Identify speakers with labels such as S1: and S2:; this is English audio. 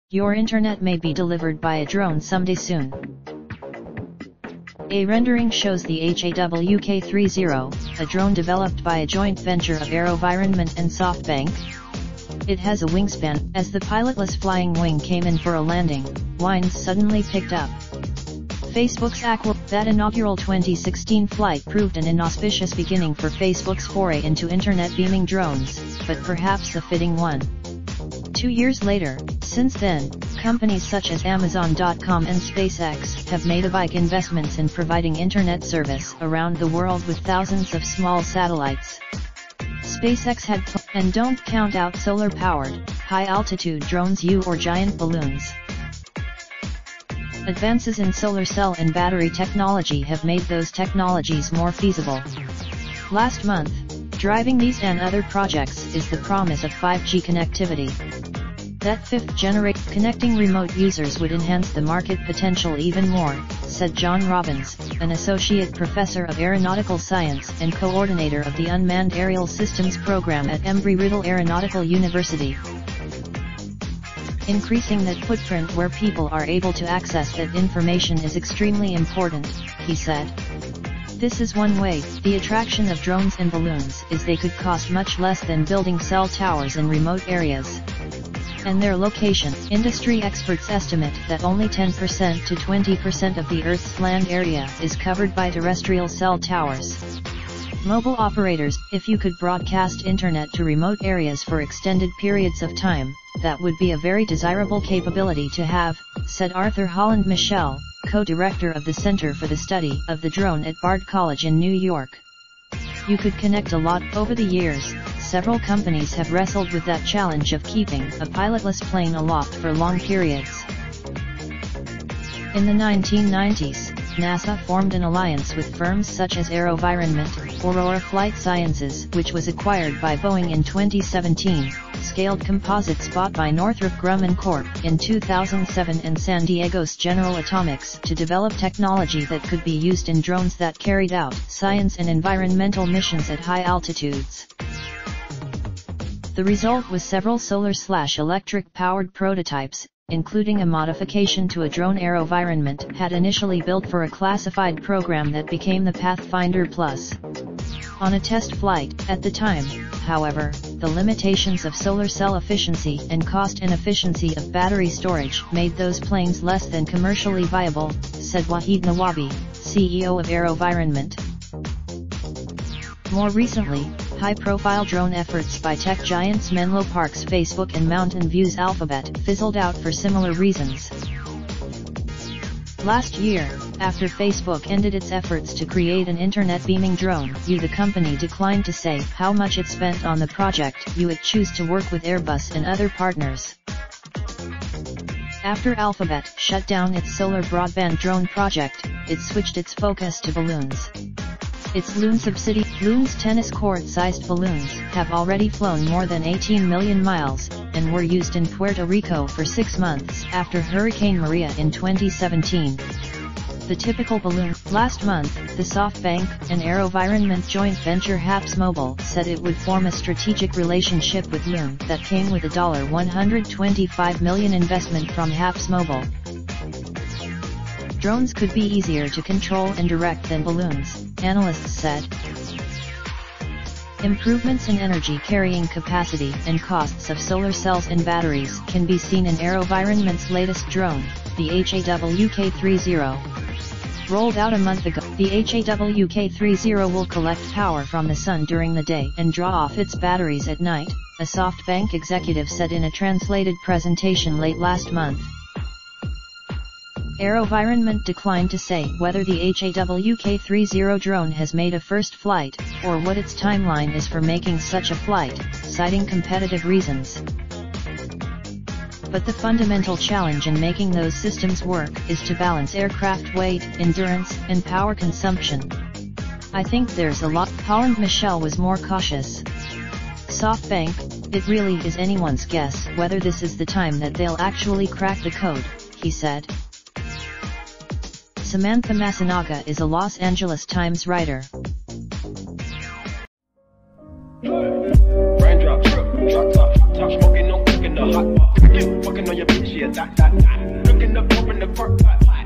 S1: Your internet may be delivered by a drone someday soon. A rendering shows the HAWK-30, a drone developed by a joint venture of AeroVironment and SoftBank. It has a wingspan. As the pilotless flying wing came in for a landing, winds suddenly picked up. Facebook's that inaugural 2016 flight proved an inauspicious beginning for Facebook's foray into internet beaming drones, but perhaps a fitting one. 2 years later, since then, companies such as Amazon.com and SpaceX have made big investments in providing internet service around the world with thousands of small satellites. SpaceX had and don't count out solar-powered, high-altitude drones or giant balloons. Advances in solar cell and battery technology have made those technologies more feasible. Last month, driving these and other projects is the promise of 5G connectivity. That fifth-generation connecting remote users would enhance the market potential even more, said John Robbins, an associate professor of aeronautical science and coordinator of the Unmanned Aerial Systems program at Embry-Riddle Aeronautical University. Increasing that footprint where people are able to access that information is extremely important, he said. This is one way. The attraction of drones and balloons is they could cost much less than building cell towers in remote areas. And their location. Industry experts estimate that only 10% to 20% of the Earth's land area is covered by terrestrial cell towers. Mobile operators, if you could broadcast internet to remote areas for extended periods of time, that would be a very desirable capability to have, said Arthur Holland Michel, co-director of the Center for the Study of the Drone at Bard College in New York. You could connect a lot. Over the years, several companies have wrestled with that challenge of keeping a pilotless plane aloft for long periods. In the 1990s, NASA formed an alliance with firms such as AeroVironment, Aurora Flight Sciences, which was acquired by Boeing in 2017, Scaled Composites bought by Northrop Grumman Corp. in 2007, and San Diego's General Atomics to develop technology that could be used in drones that carried out science and environmental missions at high altitudes. The result was several solar/electric powered prototypes, including a modification to a drone AeroVironment had initially built for a classified program that became the Pathfinder Plus. On a test flight, at the time, however, the limitations of solar cell efficiency and cost inefficiency of battery storage made those planes less than commercially viable, said Wahid Nawabi, CEO of AeroVironment. More recently, high-profile drone efforts by tech giants Menlo Park's Facebook and Mountain View's Alphabet fizzled out for similar reasons. Last year, after Facebook ended its efforts to create an internet beaming drone, the company declined to say how much it spent on the project. It chose to work with Airbus and other partners. After Alphabet shut down its solar broadband drone project, it switched its focus to balloons. Its Loon subsidiary, Loon's tennis court-sized balloons, have already flown more than 18 million miles, and were used in Puerto Rico for 6 months after Hurricane Maria in 2017. The typical balloon. Last month, the SoftBank and AeroVironment joint venture HAPSMobile said it would form a strategic relationship with Loon that came with a $125 million investment from HAPSMobile. Drones could be easier to control and direct than balloons, analysts said. Improvements in energy carrying capacity and costs of solar cells and batteries can be seen in AeroVironment's latest drone, the HAWK-30. Rolled out a month ago, the HAWK-30 will collect power from the sun during the day and draw off its batteries at night, a SoftBank executive said in a translated presentation late last month. AeroVironment declined to say whether the HAWK-30 drone has made a first flight, or what its timeline is for making such a flight, citing competitive reasons. But the fundamental challenge in making those systems work is to balance aircraft weight, endurance, and power consumption. I think there's a lot. Holland Michel was more cautious. SoftBank, it really is anyone's guess whether this is the time that they'll actually crack the code, he said. Samantha Masanaga is a Los Angeles Times writer.
S2: Raindrop, drop top, smoking, no cooking the hot pot. Fucking on your bitch, yeah, that. Looking up, open the park pot.